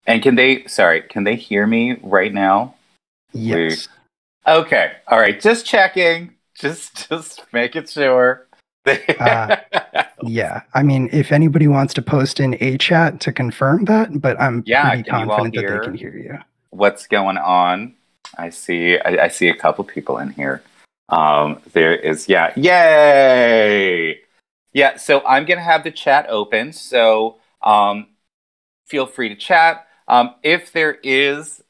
And can they hear me right now? Yes. Okay. All right. Just checking. Just making sure. Yeah. I mean, if anybody wants to post in a chat to confirm that, but I'm Yeah, pretty can you all confident that they can hear hear you. what's going on? I see a couple people in here. There is, yeah. Yay! Yeah, so I'm gonna have the chat open. So feel free to chat. If there is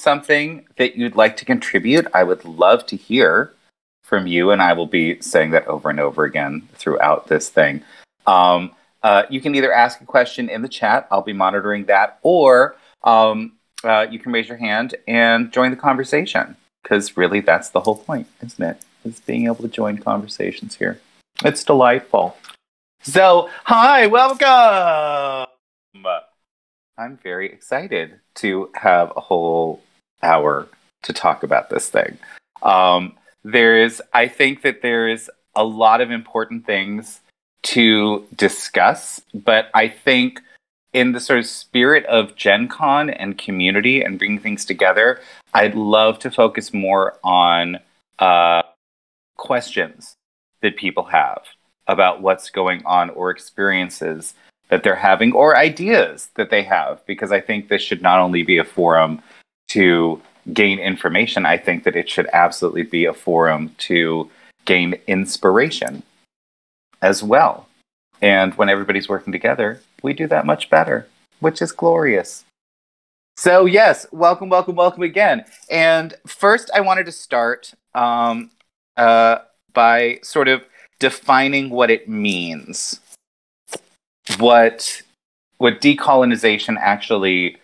something that you'd like to contribute, I would love to hear from you, and I will be saying that over and over again throughout this thing. You can either ask a question in the chat, I'll be monitoring that, or you can raise your hand and join the conversation, because really that's the whole point, isn't it? Is being able to join conversations here. It's delightful. So, hi, welcome! I'm very excited to have a whole hour to talk about this thing. I think that there's a lot of important things to discuss, but I think in the sort of spirit of JennCon and community and bringing things together, I'd love to focus more on questions that people have about what's going on, or experiences that they're having, or ideas that they have, because I think this should not only be a forum to gain information, I think that it should absolutely be a forum to gain inspiration as well. And when everybody's working together, we do that much better, which is glorious. So yes, welcome, welcome, welcome again. And first I wanted to start by sort of defining what it means, what decolonization actually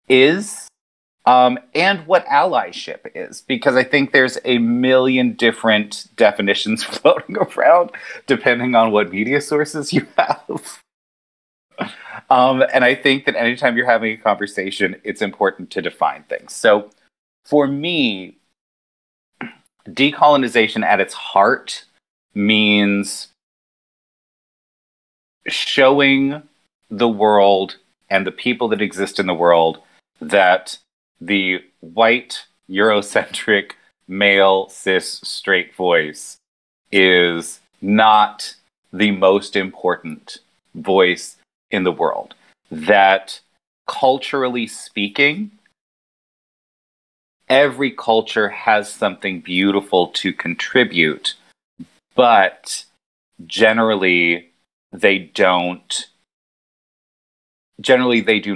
is, and what allyship is, because I think there's a million different definitions floating around depending on what media sources you have. And I think that anytime you're having a conversation, it's important to define things. So for me, decolonization at its heart means showing the world and the people that exist in the world that the white, Eurocentric, male, cis, straight voice is not the most important voice in the world. That culturally speaking, every culture has something beautiful to contribute, but generally they do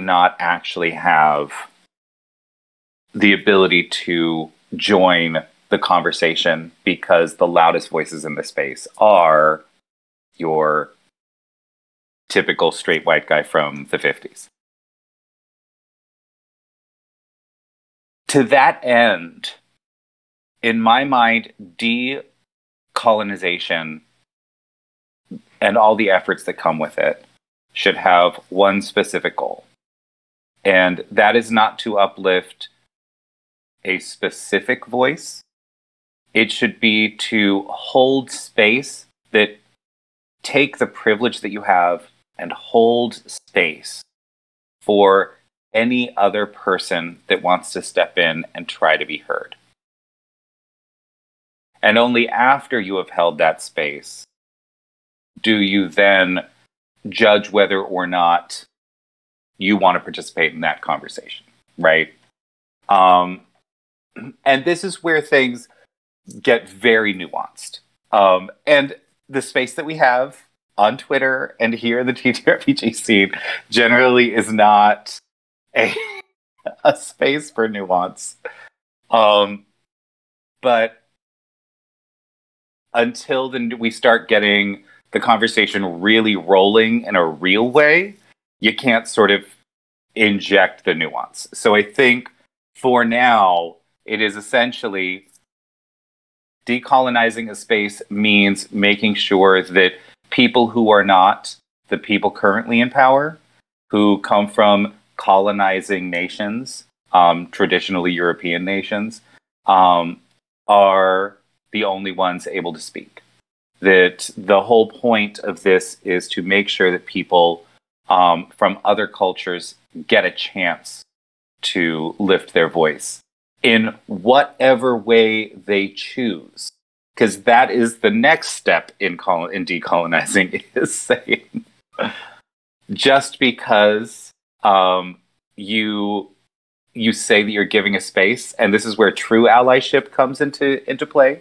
not actually have the ability to join the conversation, because the loudest voices in the space are your typical straight white guy from the 50s. To that end, in my mind, decolonization and all the efforts that come with it should have one specific goal. And that is not to uplift a specific voice. It should be to hold space, that take the privilege that you have and hold space for any other person that wants to step in and try to be heard. And only after you have held that space do you then judge whether or not you want to participate in that conversation, right? And this is where things get very nuanced. And the space that we have on Twitter and here in the TTRPG scene generally is not a space for nuance. But until then we start getting the conversation really rolling in a real way, you can't sort of inject the nuance. So I think for now, it is essentially decolonizing a space means making sure that people who are not the people currently in power, who come from colonizing nations, traditionally European nations, are the only ones able to speak. That the whole point of this is to make sure that people from other cultures get a chance to lift their voice in whatever way they choose. Because that is the next step in decolonizing, is saying just because you say that you're giving a space, and this is where true allyship comes into play.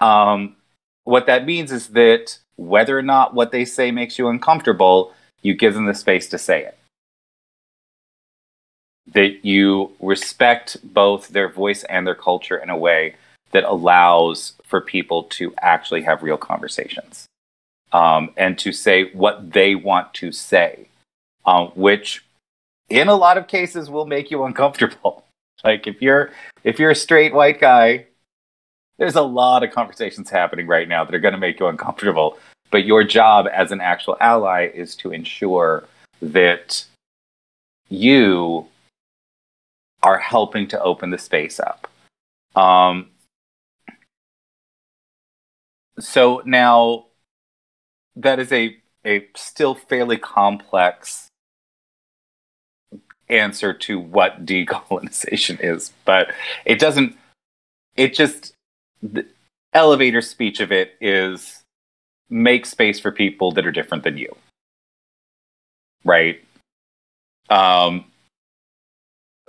What that means is that whether or not what they say makes you uncomfortable, you give them the space to say it. That you respect both their voice and their culture in a way that allows for people to actually have real conversations, and to say what they want to say, which in a lot of cases will make you uncomfortable. Like if you're a straight white guy, there's a lot of conversations happening right now that are going to make you uncomfortable. But your job as an actual ally is to ensure that you are helping to open the space up. So now that is a still fairly complex answer to what decolonization is, but the elevator speech of it is make space for people that are different than you. Right? And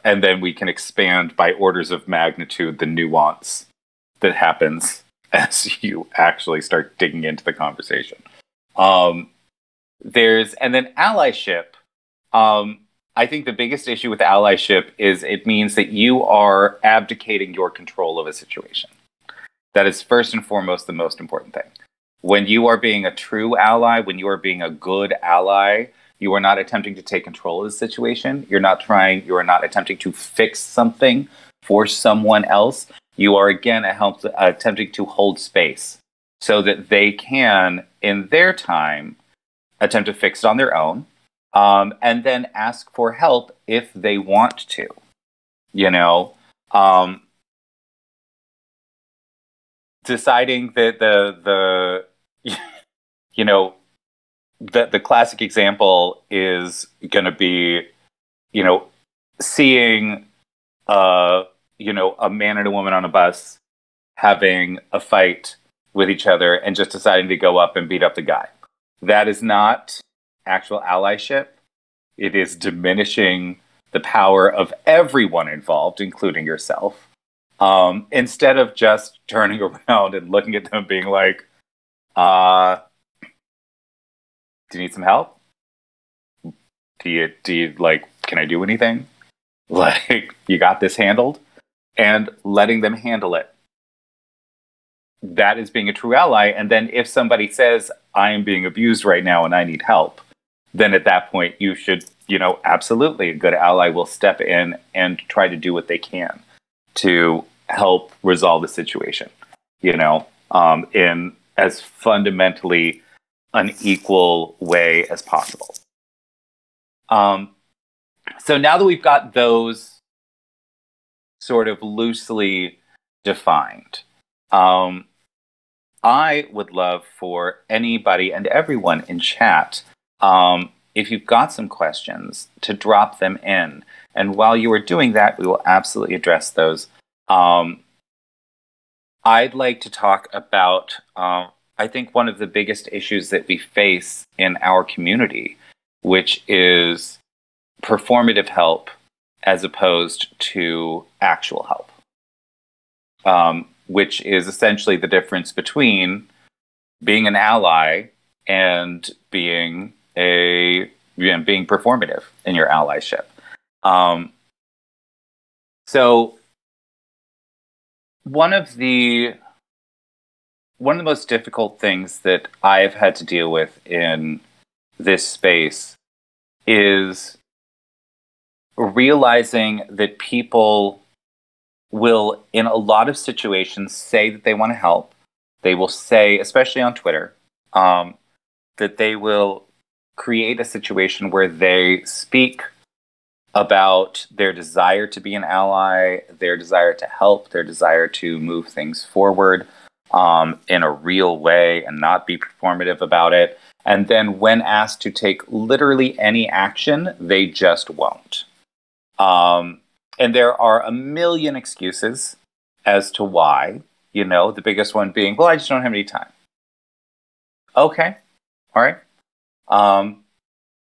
then we can expand by orders of magnitude the nuance that happens as you actually start digging into the conversation. And then allyship. I think the biggest issue with allyship is it means that you are abdicating your control of a situation. That is first and foremost the most important thing. When you are being a true ally, when you are being a good ally, you are not attempting to take control of the situation. You are not attempting to fix something for someone else. You are, again, attempting to hold space so that they can, in their time, attempt to fix it on their own, and then ask for help if they want to. Deciding that the classic example is going to be, seeing a man and a woman on a bus having a fight with each other and just deciding to go up and beat up the guy. That is not actual allyship. It is diminishing the power of everyone involved, including yourself. Instead of just turning around and looking at them being like, do you need some help? Do you can I do anything? Like, you got this handled? And letting them handle it. That is being a true ally. And then if somebody says, I am being abused right now and I need help, then at that point you should, absolutely, a good ally will step in and try to do what they can to help resolve the situation, in as fundamentally unequal way as possible. So now that we've got those sort of loosely defined, I would love for anybody and everyone in chat, if you've got some questions, to drop them in. And while you are doing that, we will absolutely address those. I'd like to talk about, I think, one of the biggest issues that we face in our community, which is performative help as opposed to actual help, which is essentially the difference between being an ally and being performative in your allyship. So one of the most difficult things that I've had to deal with in this space is realizing that people will, in a lot of situations, say that they want to help. They will say, especially on Twitter, that they will create a situation where they speak about their desire to be an ally, their desire to help, their desire to move things forward in a real way and not be performative about it. And then when asked to take literally any action, they just won't. And there are a million excuses as to why, the biggest one being, well, I just don't have any time. Okay. All right.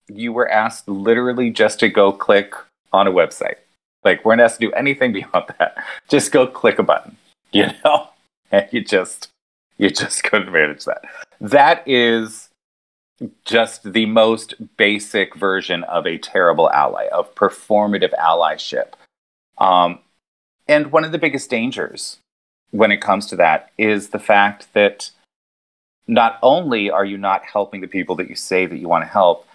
You were asked literally just to go click on a website. Like, we're not asked to do anything beyond that. Just go click a button, and you just couldn't manage that. That is just the most basic version of a terrible ally, of performative allyship. And one of the biggest dangers when it comes to that is the fact that not only are you not helping the people that you say that you want to help,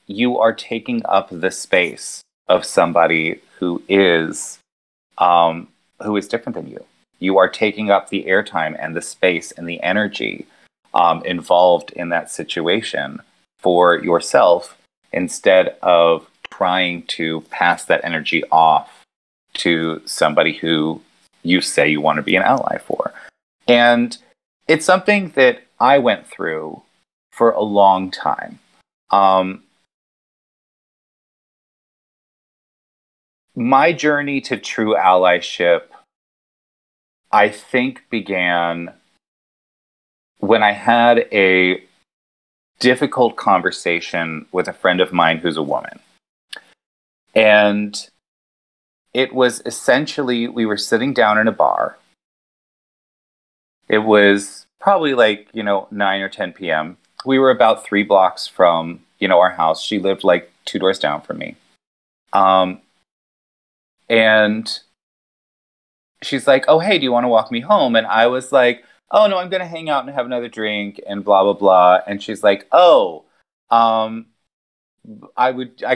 you are taking up the space of somebody who is different than you. You are taking up the airtime and the space and the energy involved in that situation for yourself, instead of trying to pass that energy off to somebody who you say you want to be an ally for. And it's something that I went through for a long time. My journey to true allyship, I think, began when I had a difficult conversation with a friend of mine who's a woman. And it was essentially, we were sitting down in a bar. It was probably 9 or 10 p.m. We were about 3 blocks from, our house. She lived 2 doors down from me. And she's like, oh, hey, do you want to walk me home? And I was like, oh, no, I'm going to hang out and have another drink and blah, blah, blah. And she's like, oh, I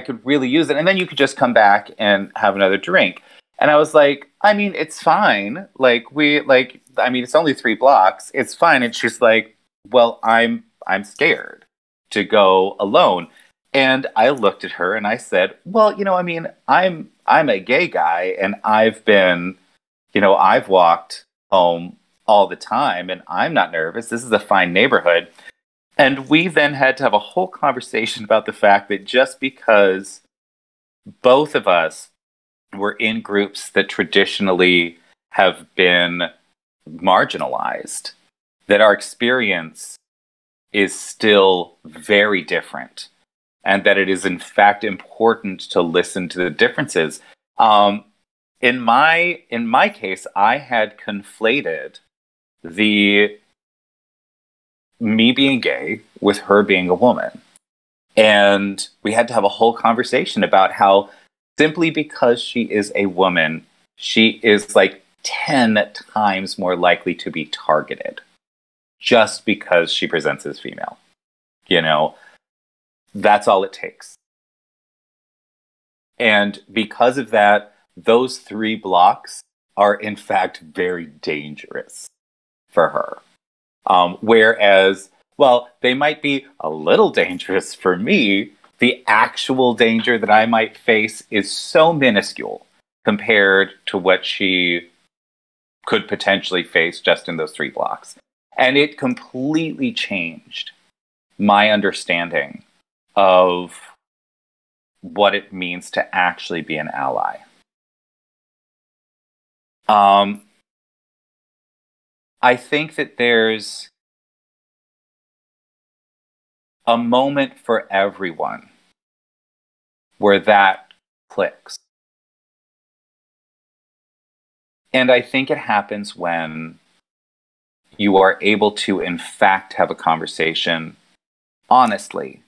could really use it. And then you could just come back and have another drink. And I was like, I mean, it's fine. It's only 3 blocks. It's fine. And she's like, well, I'm scared to go alone. And I looked at her and I said, well, I'm a gay guy, and I've walked home all the time, and I'm not nervous. This is a fine neighborhood. And we then had to have a whole conversation about the fact that just because both of us were in groups that traditionally have been marginalized, that our experience is still very different, and that it is in fact important to listen to the differences. In my case, I had conflated me being gay with her being a woman. And we had to have a whole conversation about how simply because she is a woman, she is 10 times more likely to be targeted just because she presents as female. That's all it takes. And because of that, those 3 blocks are in fact very dangerous for her. Whereas, well, they might be a little dangerous for me. The actual danger that I might face is so minuscule compared to what she could potentially face just in those 3 blocks. And it completely changed my understanding of what it means to actually be an ally. I think that there's a moment for everyone where that clicks. And I think it happens when you are able to, in fact, have a conversation honestly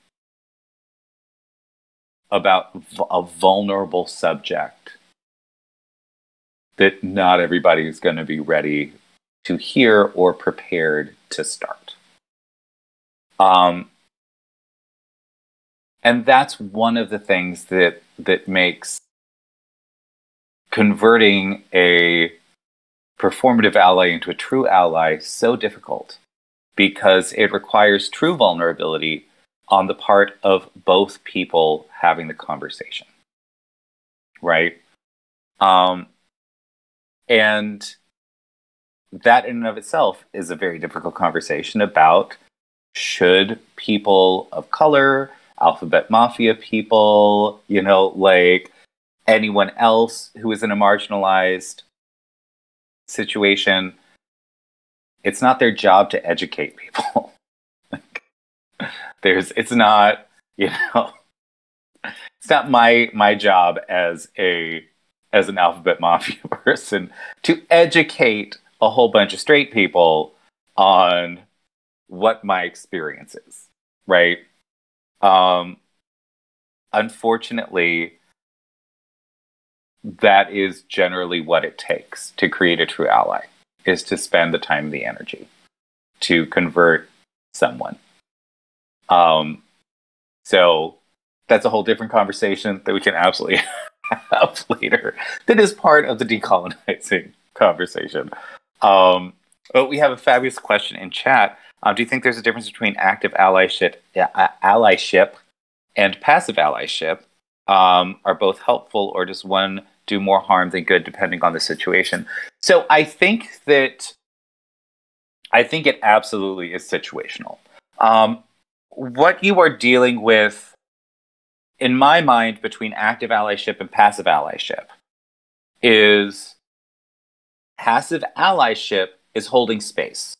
about a vulnerable subject that not everybody is going to be ready to hear or prepared to start. And that's one of the things that makes converting a performative ally into a true ally so difficult, because it requires true vulnerability on the part of both people having the conversation, right? And that in and of itself is a very difficult conversation about should people of color, alphabet mafia people, like anyone else who is in a marginalized situation, it's not their job to educate people. It's not, it's not my job as an alphabet mafia person to educate a whole bunch of straight people on what my experience is, right? Unfortunately, that is generally what it takes to create a true ally, is to spend the time and the energy to convert someone. So that's a whole different conversation that we can absolutely have later. That is part of the decolonizing conversation. But we have a fabulous question in chat. Do you think there's a difference between active allyship and passive allyship? Are both helpful, or does one do more harm than good depending on the situation? So I think it absolutely is situational. What you are dealing with, in my mind, between active allyship and passive allyship is passive allyship is holding space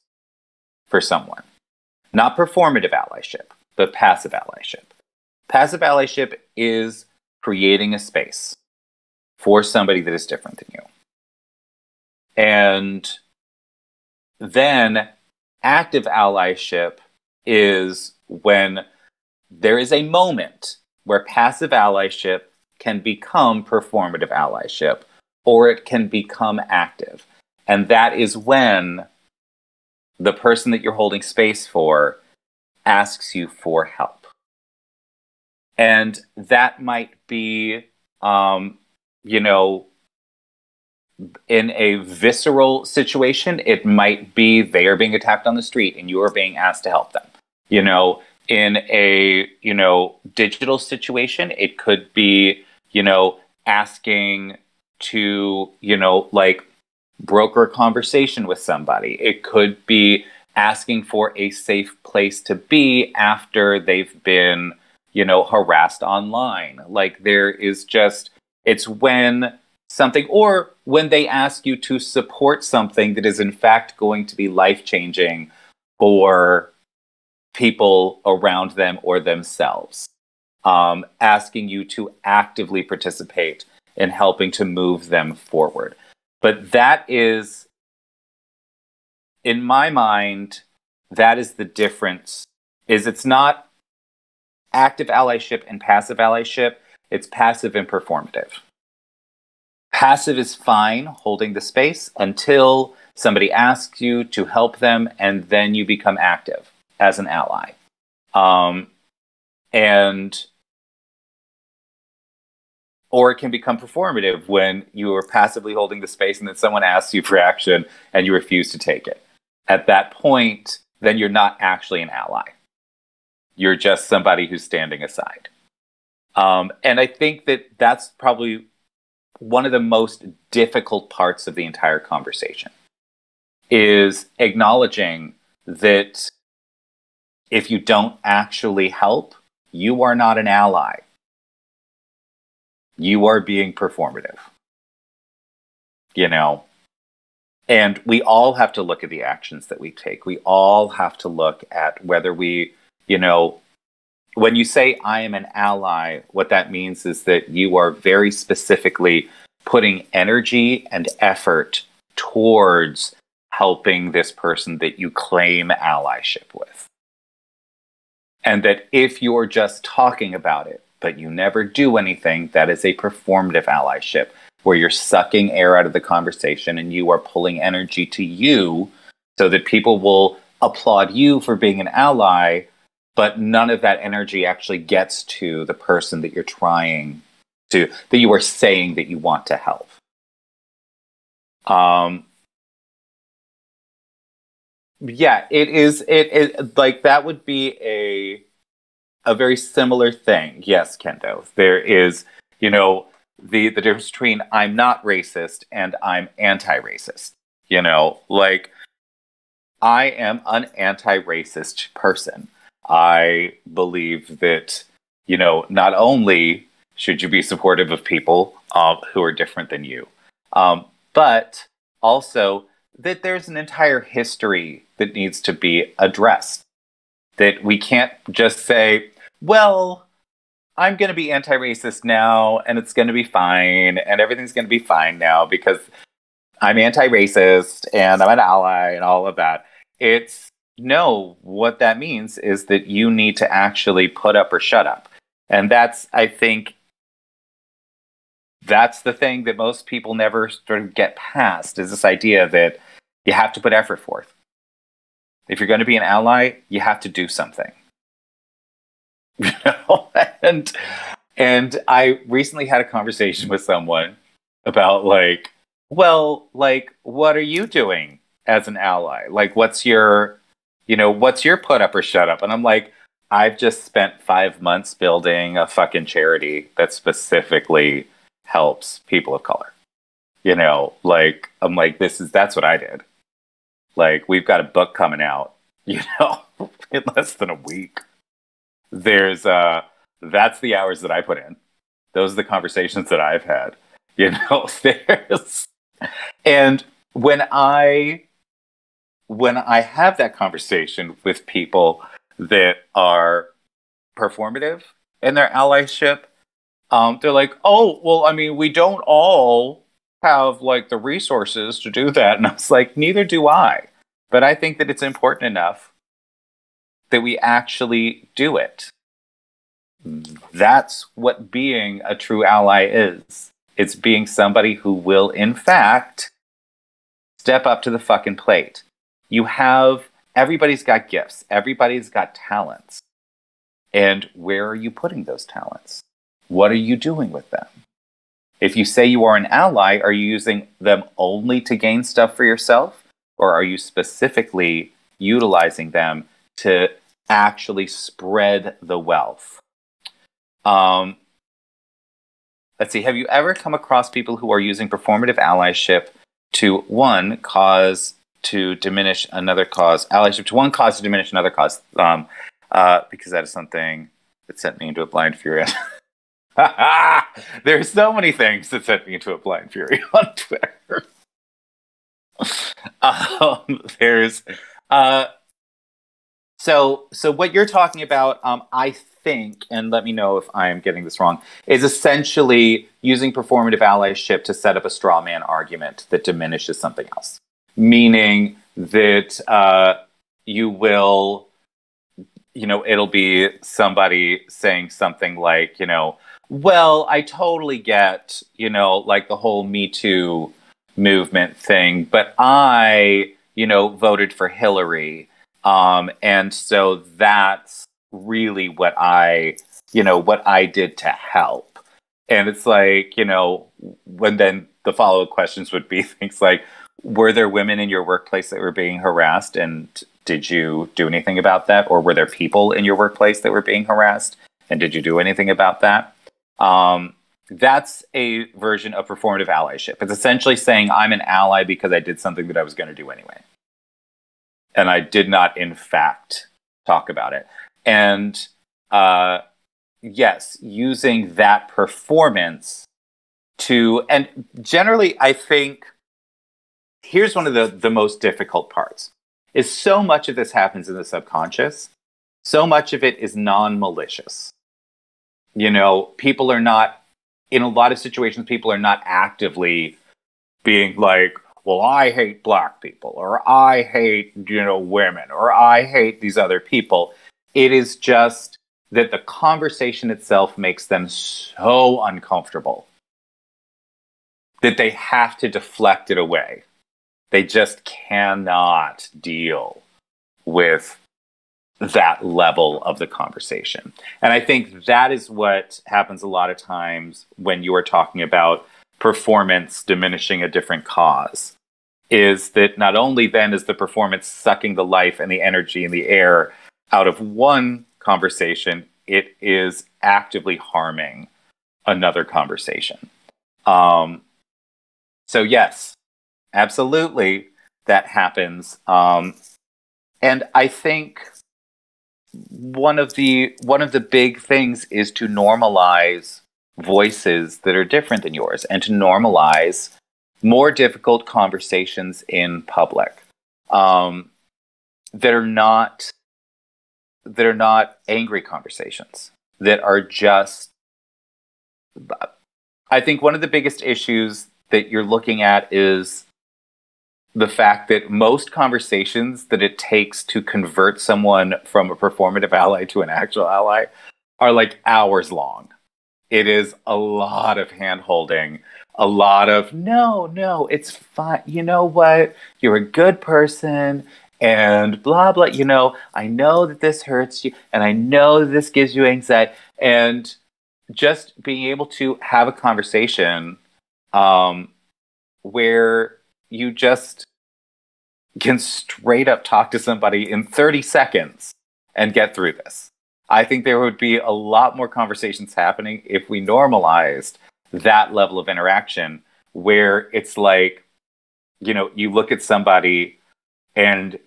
for someone. Not performative allyship, but passive allyship. Passive allyship is creating a space for somebody that is different than you. And then active allyship is when there is a moment where passive allyship can become performative allyship, or it can become active. And that is when the person that you're holding space for asks you for help. And that might be, in a visceral situation, it might be they are being attacked on the street and you are being asked to help them. In a, digital situation, it could be, asking to, broker a conversation with somebody. It could be asking for a safe place to be after they've been, harassed online. Like, there is just, it's when something, or when they ask you to support something that is in fact going to be life-changing for people around them or themselves, asking you to actively participate in helping to move them forward. But that is, in my mind, that is the difference, is it's not active allyship and passive allyship, it's passive and performative. Passive is fine, holding the space until somebody asks you to help them, and then you become active as an ally. Or it can become performative when you are passively holding the space and then someone asks you for action and you refuse to take it. At that point, then you're not actually an ally. You're just somebody who's standing aside. And I think that that's probably one of the most difficult parts of the entire conversation, is acknowledging that if you don't actually help, you are not an ally. You are being performative. And we all have to look at the actions that we take. We all have to look at whether we, when you say I am an ally, what that means is that you are very specifically putting energy and effort towards helping this person that you claim allyship with. And that if you're just talking about it, but you never do anything, that is a performative allyship, where you're sucking air out of the conversation and you are pulling energy to you so that people will applaud you for being an ally, but none of that energy actually gets to the person that you're trying to, that you are saying that you want to help. Yeah, it is like, that would be a very similar thing. Yes, Kendo. There is, the difference between I'm not racist and I'm anti-racist. Like, I am an anti-racist person. I believe that, not only should you be supportive of people who are different than you, but also that there's an entire history that needs to be addressed. That we can't just say, well, I'm going to be anti-racist now and it's going to be fine and everything's going to be fine now because I'm anti-racist and I'm an ally and all of that. It's no, what that means is that you need to actually put up or shut up. And I think, that's the thing that most people never sort of get past is this idea that you have to put effort forth. If you're going to be an ally, you have to do something. You know? And I recently had a conversation with someone about what are you doing as an ally? Like, what's your put up or shut up? And I'm like, I've just spent 5 months building a fucking charity that specifically helps people of color. I'm like, that's what I did. Like, we've got a book coming out, in less than a week. That's the hours that I put in. Those are the conversations that I've had. And when I have that conversation with people that are performative in their allyship, they're like, oh, well, I mean, we don't all have like the resources to do that. And I was like, neither do I. But I think that it's important enough that we actually do it. That's what being a true ally is. It's being somebody who will, in fact, step up to the fucking plate. Everybody's got gifts. Everybody's got talents. And where are you putting those talents? What are you doing with them? If you say you are an ally, are you using them only to gain stuff for yourself? Or are you specifically utilizing them to actually spread the wealth? Let's see. Have you ever come across people who are using performative allyship to one cause to diminish another cause? Allyship to one cause to diminish another cause. Because that is something that sent me into a blind fury. There's so many things that sent me into a blind fury on Twitter. There's so what you're talking about, I think, and let me know if I'm getting this wrong, is essentially using performative allyship to set up a straw man argument that diminishes something else. Meaning that you will, it'll be somebody saying something like, well, I totally get, like the whole Me Too movement thing, but I, voted for Hillary. And so that's really what I did to help. And it's like, when then the follow-up questions would be things like, were there women in your workplace that were being harassed? And did you do anything about that? Or were there people in your workplace that were being harassed? And did you do anything about that? That's a version of performative allyship. It's essentially saying I'm an ally because I did something that I was going to do anyway. And I did not, in fact, talk about it. And yes, using that performance and generally, I think, here's one of the most difficult parts, is so much of this happens in the subconscious. So much of it is non-malicious. People are not, in a lot of situations, people are not actively being like, well, I hate black people, or I hate, women, or I hate these other people. It is just that the conversation itself makes them so uncomfortable that they have to deflect it away. They just cannot deal with that level of the conversation. And I think that is what happens a lot of times when you are talking about performance diminishing a different cause, is that not only then is the performance sucking the life and the energy and the air out of one conversation, it is actively harming another conversation. So yes, absolutely, that happens. And I think one of the big things is to normalize voices that are different than yours, and to normalize more difficult conversations in public, that are not angry conversations, that are just, I think one of the biggest issues that you're looking at is the fact that most conversations that it takes to convert someone from a performative ally to an actual ally are like hours long. It is a lot of hand holding, a lot of no, it's fine. You know what? You're a good person and blah, blah. You know, I know that this hurts you and I know that this gives you anxiety. And just being able to have a conversation where you just can straight up talk to somebody in 30 seconds and get through this. I think there would be a lot more conversations happening if we normalized that level of interaction, where it's like, you know, you look at somebody and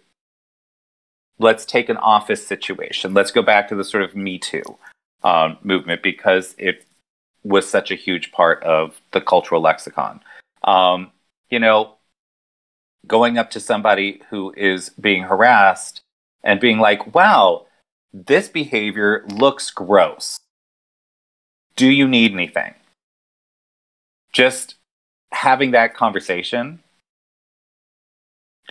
let's take an office situation. Let's go back to the sort of Me Too movement, because it was such a huge part of the cultural lexicon. You know, going up to somebody who is being harassed and being like, wow, this behavior looks gross. Do you need anything? Just having that conversation,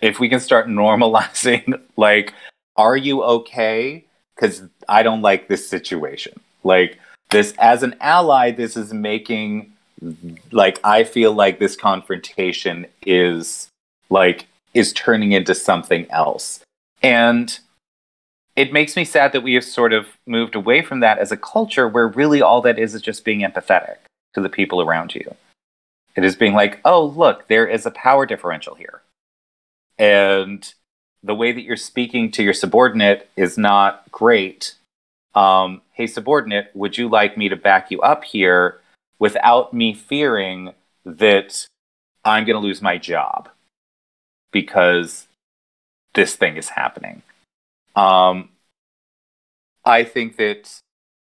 if we can start normalizing, like, are you okay? Because I don't like this situation. Like, this, as an ally, this is making, like, I feel like this confrontation is turning into something else. And it makes me sad that we have sort of moved away from that as a culture, where really all that is just being empathetic to the people around you. It is being like, oh, look, there is a power differential here. And the way that you're speaking to your subordinate is not great. Hey, subordinate, would you like me to back you up here without me fearing that I'm going to lose my job because this thing is happening? I think that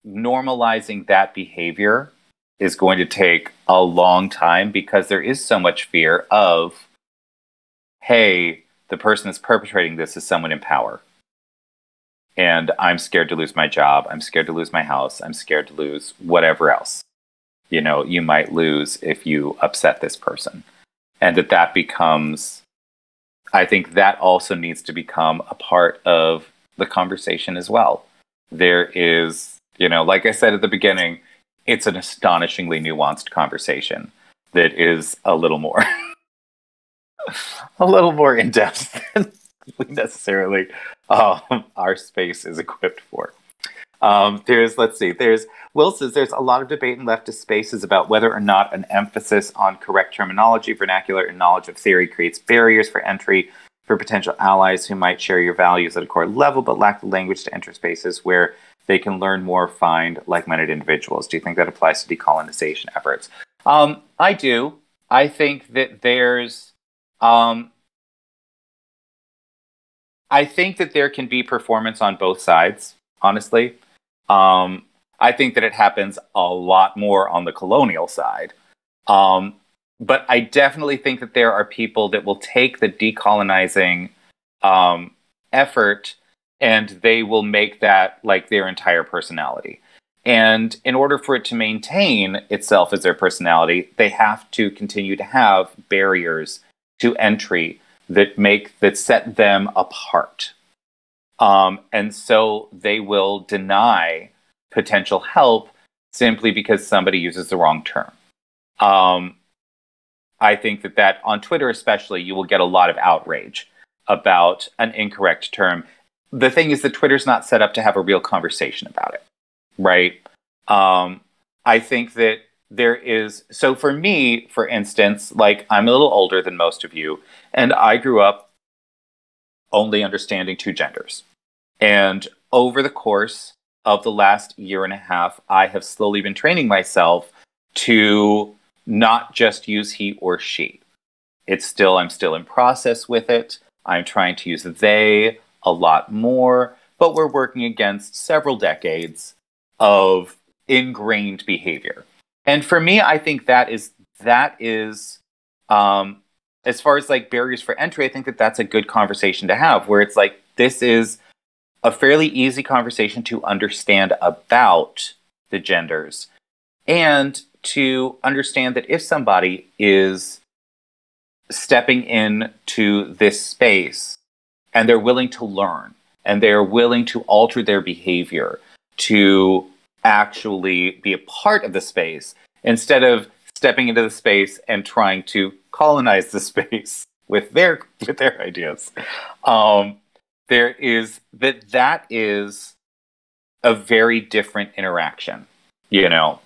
normalizing that behavior is going to take a long time, because there is so much fear of, hey, the person that's perpetrating this is someone in power. And I'm scared to lose my job. I'm scared to lose my house. I'm scared to lose whatever else, you know, you might lose if you upset this person. And that becomes, I think that also needs to become a part of the conversation as well. There is, you know, like I said at the beginning, it's an astonishingly nuanced conversation that is a little more in depth than we necessarily our space is equipped for. There's Will says there's a lot of debate in leftist spaces about whether or not an emphasis on correct terminology, vernacular, and knowledge of theory creates barriers for entry for potential allies who might share your values at a core level but lack the language to enter spaces where they can learn more, find like-minded individuals. Do you think that applies to decolonization efforts? I do. I think that there's I think that there can be performance on both sides, honestly. I think that it happens a lot more on the colonial side. But I definitely think that there are people that will take the decolonizing effort and they will make that like their entire personality. And in order for it to maintain itself as their personality, they have to continue to have barriers to entry that set them apart. And so they will deny potential help simply because somebody uses the wrong term. I think that on Twitter especially, you will get a lot of outrage about an incorrect term. The thing is that Twitter's not set up to have a real conversation about it, right? I think that there is, so for me, for instance, like I'm a little older than most of you, and I grew up only understanding two genders. And over the course of the last year and a half, I have slowly been training myself to not just use he or she. I'm still in process with it. I'm trying to use they a lot more, but we're working against several decades of ingrained behavior. And for me, I think that is as far as like barriers for entry, I think that that's a good conversation to have, where it's like this is a fairly easy conversation to understand about the genders, and to understand that if somebody is stepping into this space and they're willing to learn and they're willing to alter their behavior to actually be a part of the space instead of stepping into the space and trying to colonize the space with their ideas. There is that is a very different interaction, you know.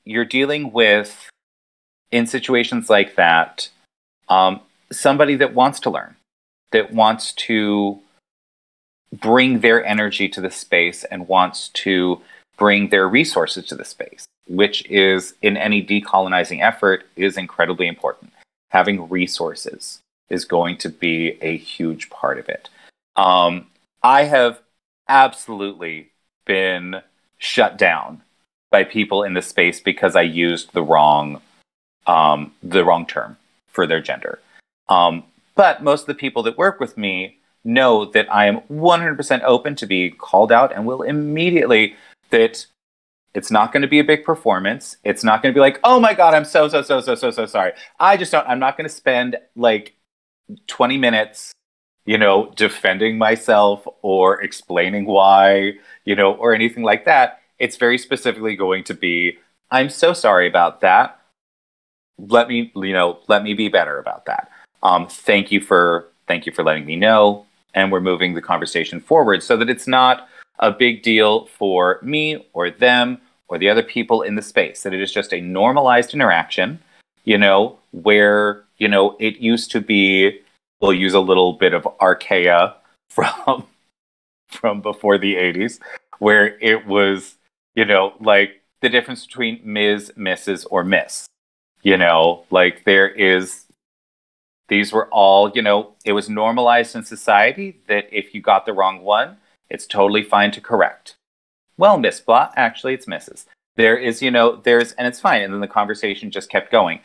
You're dealing with, in situations like that, somebody that wants to learn, that wants to bring their energy to the space and wants to bring their resources to the space, which is, in any decolonizing effort, is incredibly important. Having resources is going to be a huge part of it. I have absolutely been shut down by people in the space because I used the wrong term for their gender. But most of the people that work with me know that I am 100% open to be called out and will immediately, that it's not going to be a big performance. It's not going to be like, oh my God, I'm so sorry. I'm not going to spend like 20 minutes, defending myself or explaining why, or anything like that. It's very specifically going to be, I'm so sorry about that. Let me be better about that. Thank you for letting me know. And we're moving the conversation forward so that it's not a big deal for me or them or the other people in the space, that it is just a normalized interaction, where, it used to be, we'll use a little bit of archaea from before the 80s, where it was, like the difference between Ms., Mrs., or Miss. Like these were all, it was normalized in society that if you got the wrong one, it's totally fine to correct. Well, Miss Blah, actually it's Mrs. There is, and it's fine. And then the conversation just kept going.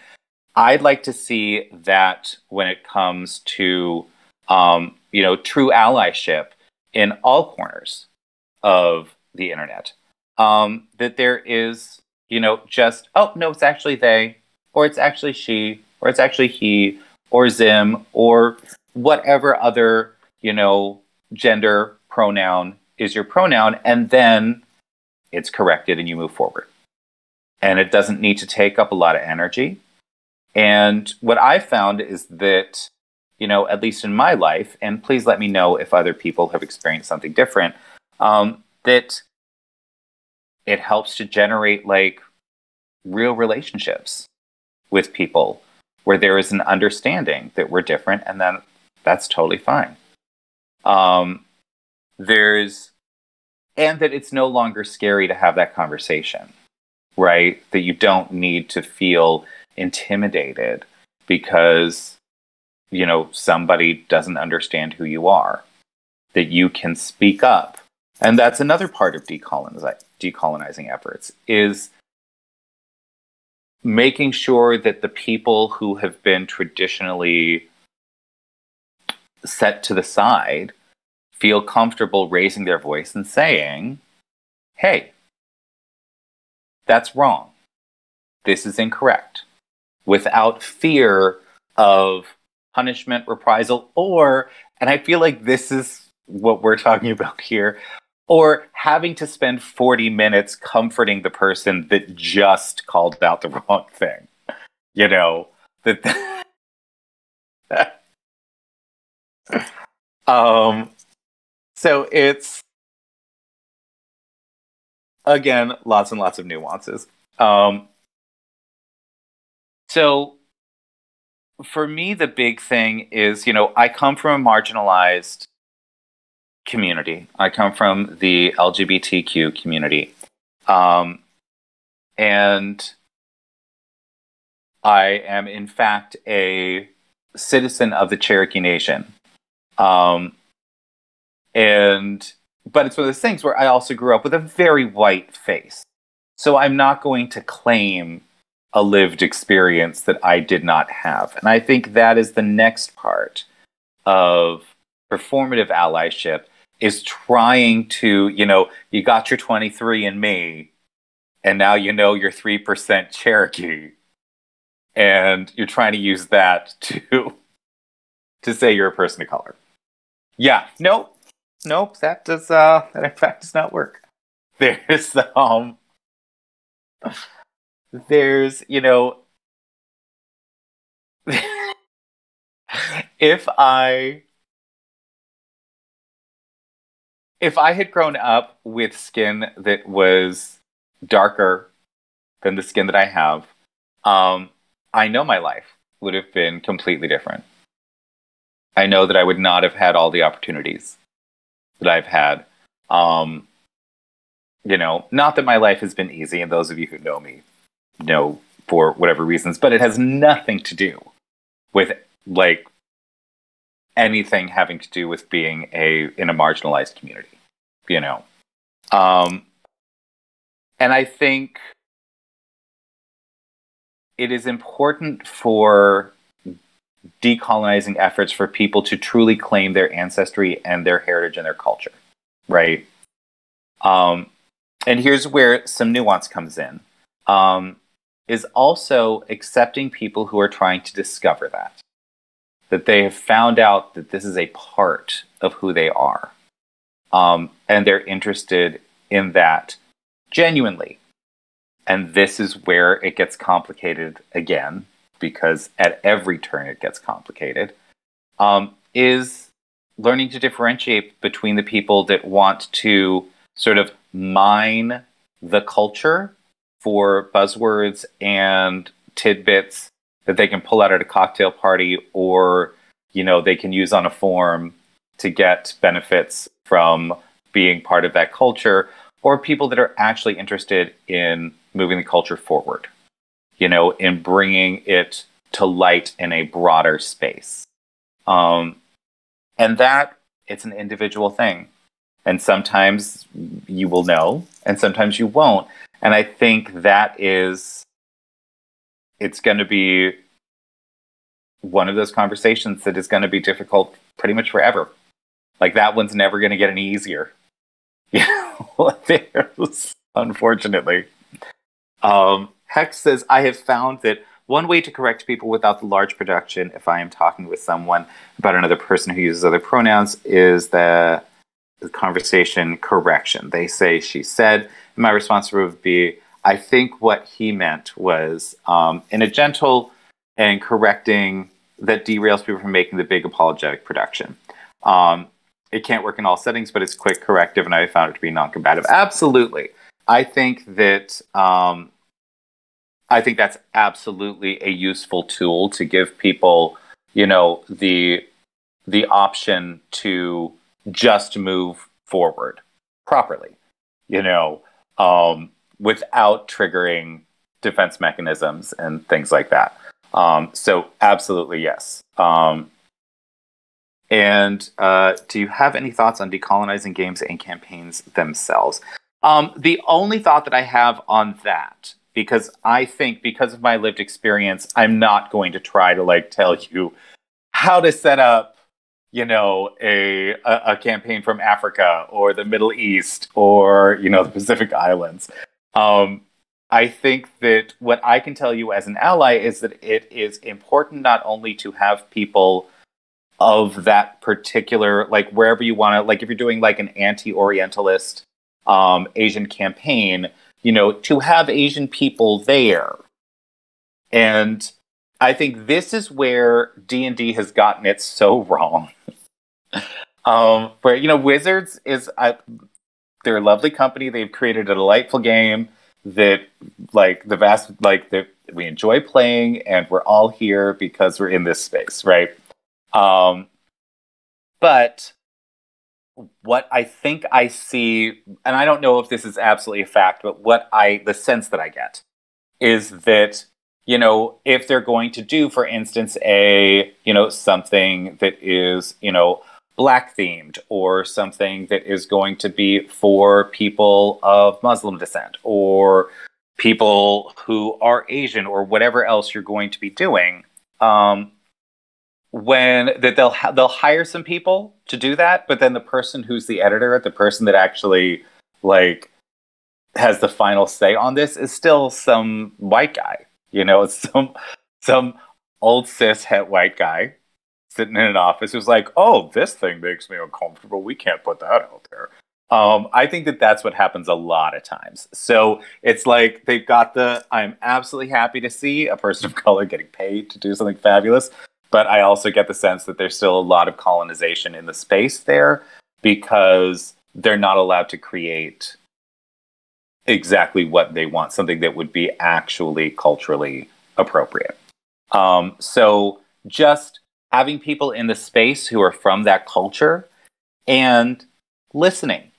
I'd like to see that when it comes to, true allyship in all corners of the internet. That there is, just, oh, no, it's actually they, or it's actually she, or it's actually he, or Zim, or whatever other, gender pronoun is your pronoun, and then it's corrected and you move forward. And it doesn't need to take up a lot of energy. And what I found is that, at least in my life, and please let me know if other people have experienced something different, that it helps to generate like real relationships with people where there is an understanding that we're different, and then that's totally fine. And that it's no longer scary to have that conversation, right? That you don't need to feel intimidated because, somebody doesn't understand who you are, that you can speak up. And that's another part of decolonizing efforts, is making sure that the people who have been traditionally set to the side feel comfortable raising their voice and saying, hey, that's wrong. This is incorrect. Without fear of punishment, reprisal, and I feel like this is what we're talking about here, or having to spend 40 minutes comforting the person that just called out the wrong thing. So it's, again, lots and lots of nuances. So for me, the big thing is, I come from a marginalized community. I come from the LGBTQ community. And I am, in fact, a citizen of the Cherokee Nation. But it's one of those things where I also grew up with a very white face. So I'm not going to claim a lived experience that I did not have. And I think that is the next part of performative allyship, is trying to, you got your 23andMe, and now you're 3% Cherokee. And you're trying to use that to say you're a person of color. Yeah, nope, that in fact does not work. There's if I had grown up with skin that was darker than the skin that I have, I know my life would have been completely different. I know that I would not have had all the opportunities that I've had. Not that my life has been easy, and those of you who know me know for whatever reasons, but it has nothing to do with like anything having to do with being in a marginalized community, and I think it is important for decolonizing efforts for people to truly claim their ancestry and their heritage and their culture, right? And here's where some nuance comes in, is also accepting people who are trying to discover that they have found out that this is a part of who they are, and they're interested in that genuinely. And this is where it gets complicated again, because at every turn it gets complicated, is learning to differentiate between the people that want to sort of mine the culture for buzzwords and tidbits that they can pull out at a cocktail party, or, they can use on a form to get benefits from being part of that culture, or people that are actually interested in moving the culture forward, in bringing it to light in a broader space. And that, it's an individual thing. And sometimes you will know, and sometimes you won't. And I think it's going to be one of those conversations that is going to be difficult pretty much forever. Like, that one's never going to get any easier. Unfortunately. Hex says, I have found that one way to correct people without the large production, if I am talking with someone about another person who uses other pronouns, is the conversation correction. They say, she said, and my response would be, I think what he meant was in a gentle and correcting that derails people from making the big apologetic production. It can't work in all settings, but it's quick, corrective, and I found it to be non-combative. Absolutely. I think that's absolutely a useful tool to give people, the option to just move forward properly, without triggering defense mechanisms and things like that. So absolutely, yes. And do you have any thoughts on decolonizing games and campaigns themselves? The only thought that I have on that, because I think because of my lived experience, I'm not going to try to tell you how to set up, a campaign from Africa or the Middle East or, the Pacific Islands. I think that what I can tell you as an ally is that it is important not only to have people of that particular, wherever you want to, if you're doing an anti-Orientalist Asian campaign, to have Asian people there. And I think this is where D&D has gotten it so wrong. Where, Wizards is, they're a lovely company. They've created a delightful game that, that we enjoy playing, and we're all here because we're in this space, right? But what I think I see, and I don't know if this is absolutely a fact, but the sense that I get is that if they're going to do, for instance, something that is, black themed, or something that is going to be for people of Muslim descent, or people who are Asian, or whatever else you're going to be doing, when that they'll hire some people to do that, but then the person who's the editor, the person that actually like has the final say on this, is still some white guy. It's some old cis het white guy sitting in an office who's like, "Oh, this thing makes me uncomfortable. We can't put that out there." I think that that's what happens a lot of times. So it's like they've got I'm absolutely happy to see a person of color getting paid to do something fabulous, but I also get the sense that there's still a lot of colonization in the space there, because they're not allowed to create exactly what they want, something that would be actually culturally appropriate. So just having people in the space who are from that culture and listening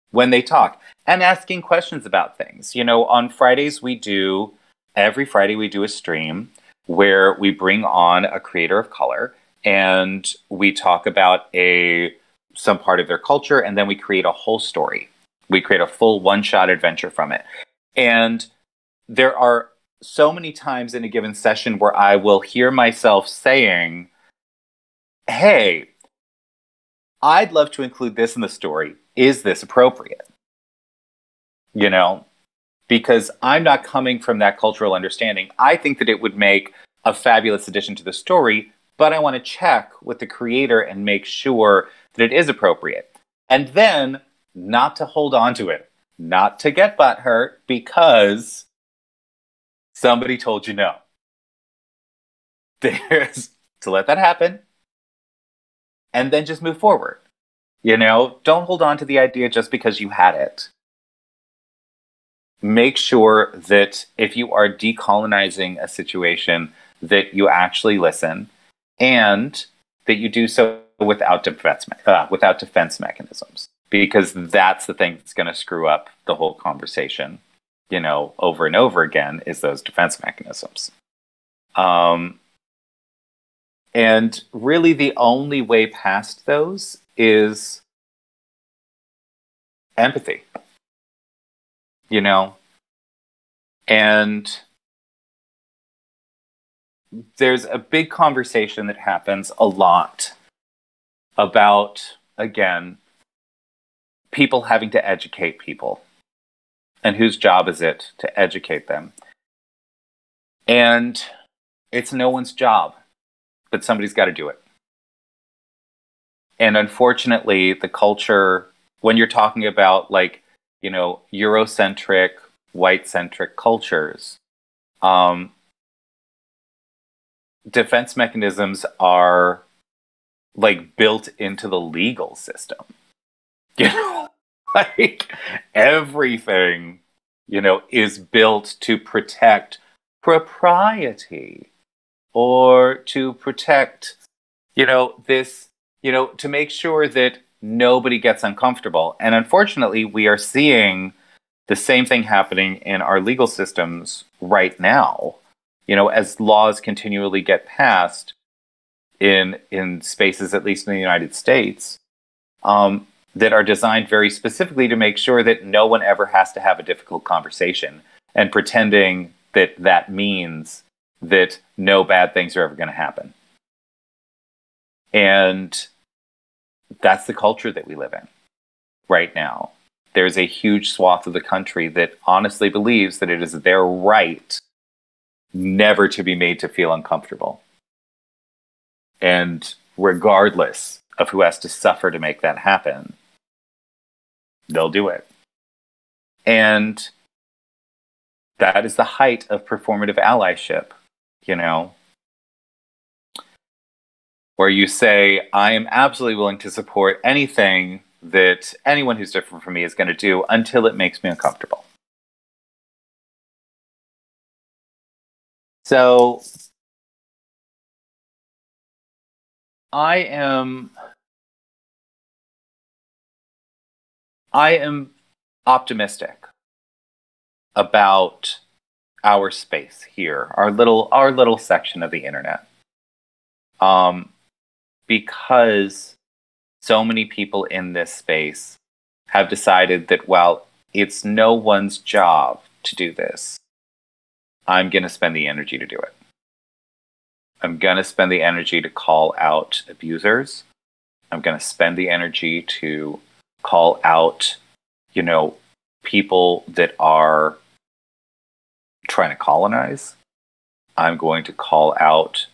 when they talk and asking questions about things. On Fridays, every Friday we do a stream where we bring on a creator of color and we talk about some part of their culture, and then we create a whole story. We create a full one-shot adventure from it. And there are so many times in a given session where I will hear myself saying, "Hey, I'd love to include this in the story. Is this appropriate?" Because I'm not coming from that cultural understanding. I think that it would make a fabulous addition to the story, but I want to check with the creator and make sure that it is appropriate. And then not to hold on to it, not to get butthurt because somebody told you no. There's to let that happen and then just move forward. Don't hold on to the idea just because you had it. Make sure that if you are decolonizing a situation, that you actually listen, and that you do so without defense mechanisms, because that's the thing that's going to screw up the whole conversation, over and over again, is those defense mechanisms. And really the only way past those is empathy, and there's a big conversation that happens a lot about, again, people having to educate people, and whose job is it to educate them. And it's no one's job, but somebody's got to do it. And unfortunately, the culture, when you're talking about Eurocentric, white-centric cultures, defense mechanisms are built into the legal system. Everything, is built to protect propriety, or to protect, this, to make sure that nobody gets uncomfortable. And unfortunately, we are seeing the same thing happening in our legal systems right now, as laws continually get passed in spaces, at least in the United States, that are designed very specifically to make sure that no one ever has to have a difficult conversation, and pretending that that means that no bad things are ever going to happen. And that's the culture that we live in right now. There's a huge swath of the country that honestly believes that it is their right never to be made to feel uncomfortable. And regardless of who has to suffer to make that happen, they'll do it. And that is the height of performative allyship, where you say, I am absolutely willing to support anything that anyone who's different from me is going to do until it makes me uncomfortable. So I am optimistic about our space here, our little section of the internet. Because so many people in this space have decided that, well, it's no one's job to do this. I'm going to spend the energy to do it. I'm going to spend the energy to call out abusers. I'm going to spend the energy to call out, people that are trying to colonize. I'm going to call out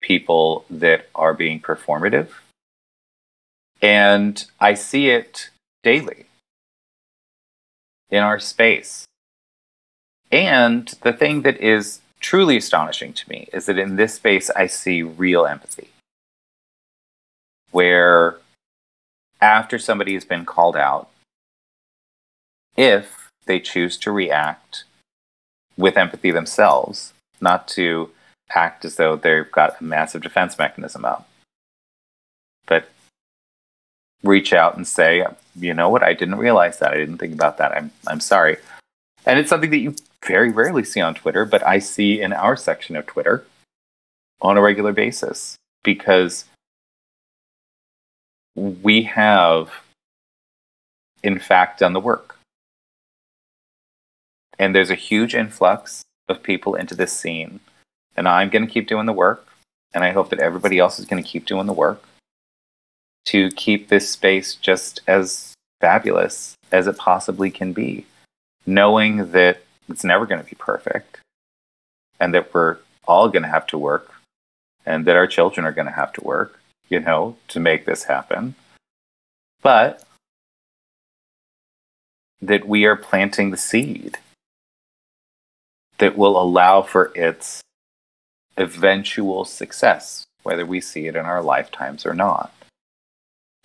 people that are being performative. And I see it daily in our space. And the thing that is truly astonishing to me is that in this space, I see real empathy. Where after somebody has been called out, if they choose to react with empathy themselves, not to act as though they've got a massive defense mechanism up, but reach out and say, you know what, I didn't realize that. I didn't think about that. I'm sorry. And it's something that you very rarely see on Twitter, but I see in our section of Twitter on a regular basis, because we have, in fact, done the work. And there's a huge influx of people into this scene. And I'm going to keep doing the work. And I hope that everybody else is going to keep doing the work to keep this space just as fabulous as it possibly can be. Knowing that it's never going to be perfect. And that we're all going to have to work. And that our children are going to have to work, to make this happen. But that we are planting the seed that will allow for its eventual success, whether we see it in our lifetimes or not.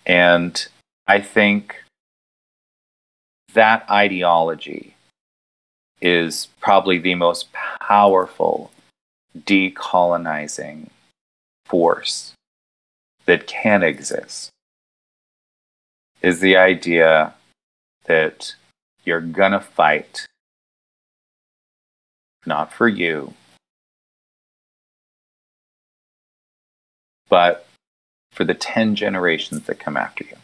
And I think that ideology is probably the most powerful decolonizing force that can exist, is the idea that you're gonna fight not for you, but for the 10 generations that come after you.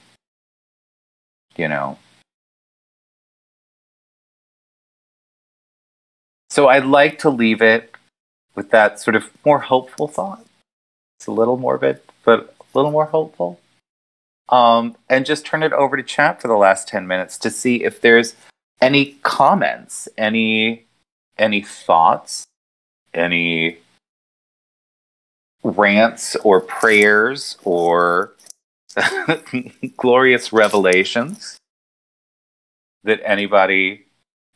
So I'd like to leave it with that sort of more hopeful thought. It's a little morbid, but a little more hopeful. And just turn it over to chat for the last 10 minutes to see if there's any comments, any thoughts, any rants or prayers or glorious revelations that anybody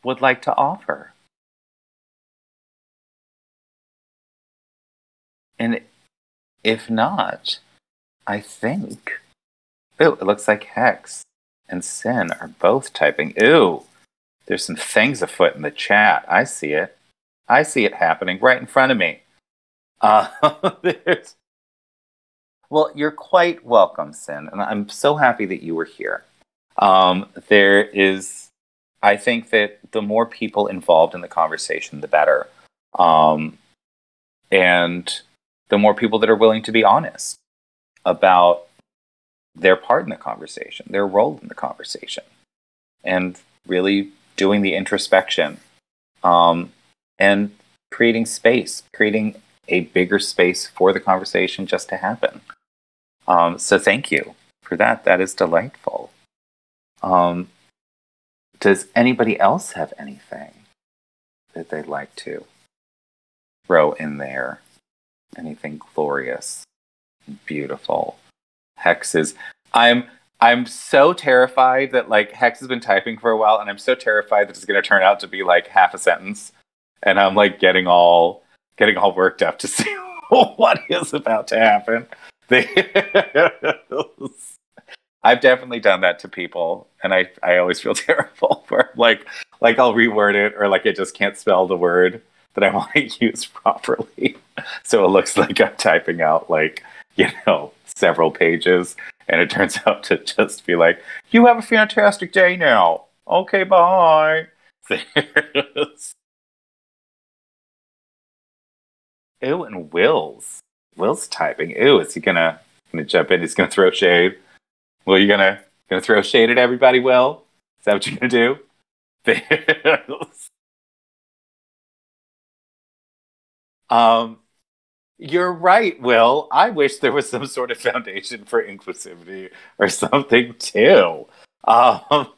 would like to offer. And if not, I think... Ooh, it looks like Hex and Sin are both typing. Ooh, there's some things afoot in the chat. I see it. I see it happening right in front of me. Well, you're quite welcome, Sin, and I'm so happy that you were here. I think that the more people involved in the conversation, the better. And the more people that are willing to be honest about their part in the conversation, their role in the conversation, and really doing the introspection, and creating space, creating a bigger space for the conversation just to happen. So thank you for that. That is delightful. Does anybody else have anything that they'd like to throw in there? Anything glorious, beautiful? Hex is... I'm so terrified that Hex has been typing for a while, and I'm so terrified that it's going to turn out to be half a sentence, and I'm getting all worked up to see what is about to happen. I've definitely done that to people, and I always feel terrible for I'll reword it, or I just can't spell the word that I want to use properly, so it looks like I'm typing out several pages, and it turns out to just be you have a fantastic day now. Okay, bye. Ew, and Will's typing. Ew, is he gonna jump in? He's gonna throw shade. Will you gonna throw shade at everybody, Will? Is that what you're gonna do? You're right, Will. I wish there was some sort of foundation for inclusivity or something too. Um,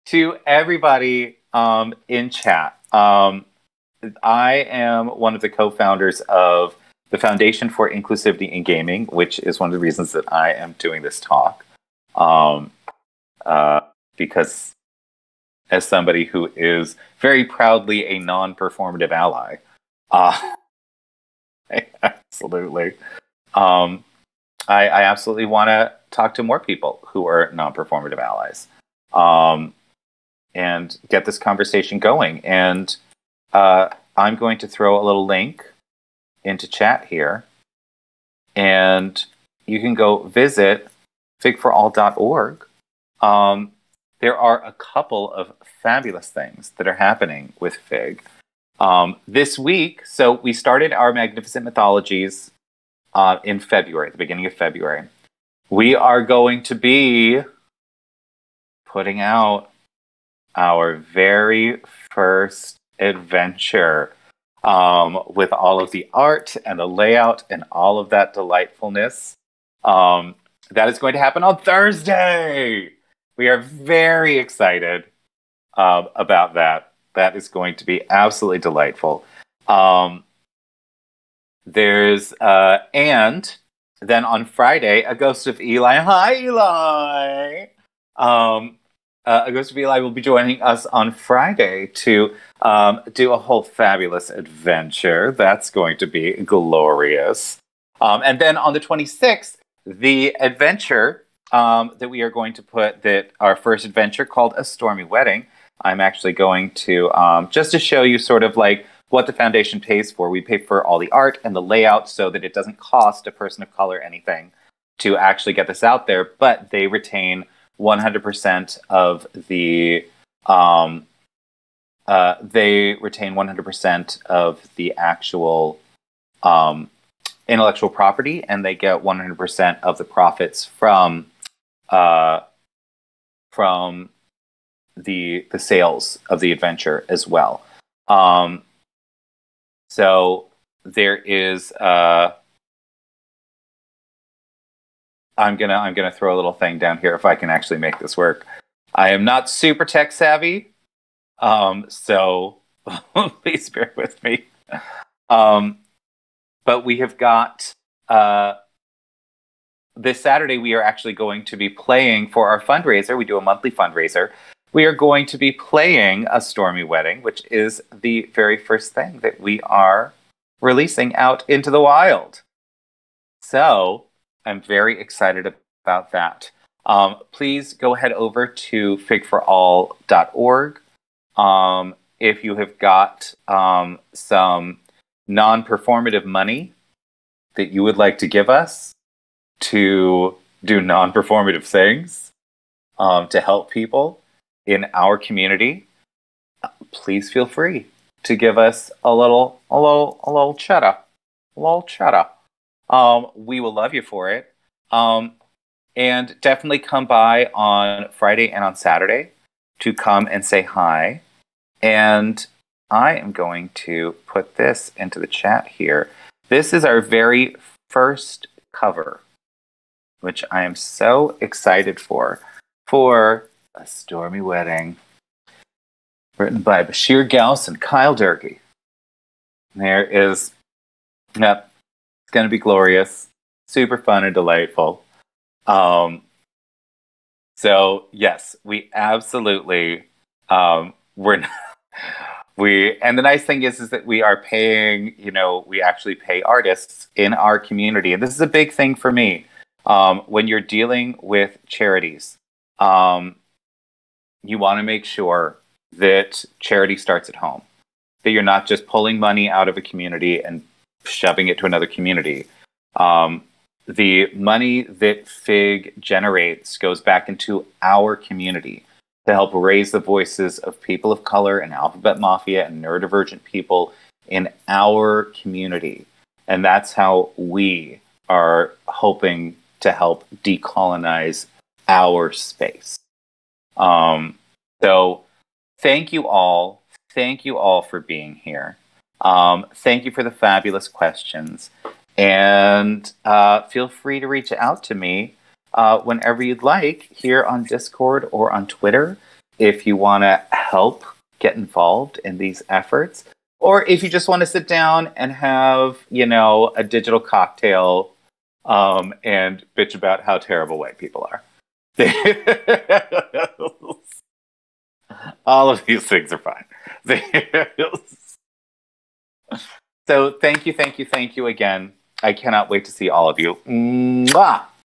to everybody in chat, I am one of the co-founders of the Foundation for Inclusivity in Gaming, which is one of the reasons that I am doing this talk. Because as somebody who is very proudly a non-performative ally, absolutely. I absolutely want to talk to more people who are non-performative allies, and get this conversation going. And I'm going to throw a little link into chat here, and you can go visit figforall.org. There are a couple of fabulous things that are happening with Fig. This week, so we started our Magnificent Mythologies in February, at the beginning of February. We are going to be putting out our very first adventure with all of the art and the layout and all of that delightfulness. That is going to happen on Thursday. We are very excited about that. That is going to be absolutely delightful. There's and then on Friday, a Ghost of Eli. Hi, Eli. A Ghost of Eli will be joining us on Friday to do a whole fabulous adventure. That's going to be glorious. And then on the 26th, the adventure that we are going to put, that our first adventure called A Stormy Wedding, I'm actually going to, just to show you sort of like what the Foundation pays for. We pay for all the art and the layout so that it doesn't cost a person of color anything to actually get this out there, but they retain 100% of the actual intellectual property, and they get 100% of the profits from the sales of the adventure as well. So there is I'm gonna throw a little thing down here if I can actually make this work. I am not super tech savvy, so please bear with me. But we have got this Saturday. We are actually going to be playing for our fundraiser. We do a monthly fundraiser. We are going to be playing A Stormy Wedding, which is the very first thing that we are releasing out into the wild. So I'm very excited about that. Please go ahead over to figforall.org. If you have got some non-performative money that you would like to give us to do non-performative things, to help people in our community, please feel free to give us a little cheddar. We will love you for it. And definitely come by on Friday and on Saturday to come and say hi. And I am going to put this into the chat here. This is our very first cover, which I am so excited for A Stormy Wedding, written by Bashir Gauss and Kyle Durkee. There is, yep, it's going to be glorious, super fun and delightful. So yes, we absolutely, and the nice thing is that we are paying, we actually pay artists in our community. And this is a big thing for me. When you're dealing with charities, you want to make sure that charity starts at home, that you're not just pulling money out of a community and shoving it to another community. The money that FIG generates goes back into our community to help raise the voices of people of color and alphabet mafia and neurodivergent people in our community. And that's how we are hoping to help decolonize our space. So thank you all. Thank you all for being here. Thank you for the fabulous questions. And feel free to reach out to me whenever you'd like here on Discord or on Twitter if you want to help get involved in these efforts. Or if you just want to sit down and have, a digital cocktail and bitch about how terrible white people are. All of these things are fine. So thank you again. I cannot wait to see all of you. Mwah!